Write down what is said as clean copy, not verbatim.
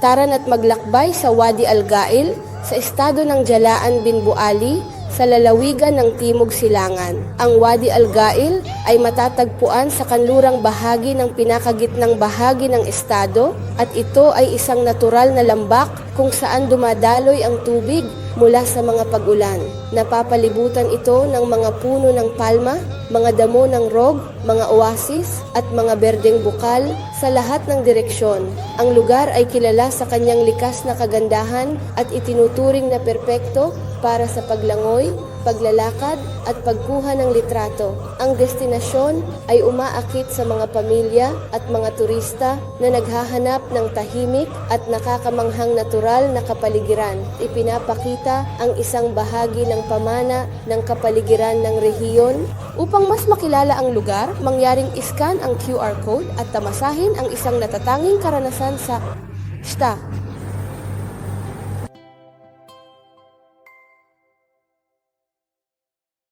Tara na't maglakbay sa Wadi Al-Gail sa estado ng Jalaan bin Buali sa lalawigan ng Timog Silangan. Ang Wadi Al-Gail ay matatagpuan sa kanlurang bahagi ng pinakagitnang bahagi ng estado at ito ay isang natural na lambak kung saan dumadaloy ang tubig mula sa mga pag-ulan. Napapalibutan ito ng mga puno ng palma, mga damo ng rog, mga oasis at mga berdeng bukal sa lahat ng direksyon. Ang lugar ay kilala sa kanyang likas na kagandahan at itinuturing na perpekto para sa paglangoy, paglalakad at pagkuha ng litrato. Ang destinasyon ay umaakit sa mga pamilya at mga turista na naghahanap ng tahimik at nakakamanghang natural na kapaligiran. Ipinapakita ang isang bahagi ng pamana ng kapaligiran ng rehiyon. Upang mas makilala ang lugar, mangyaring iscan ang QR code at tamasahin ang isang natatanging karanasan sa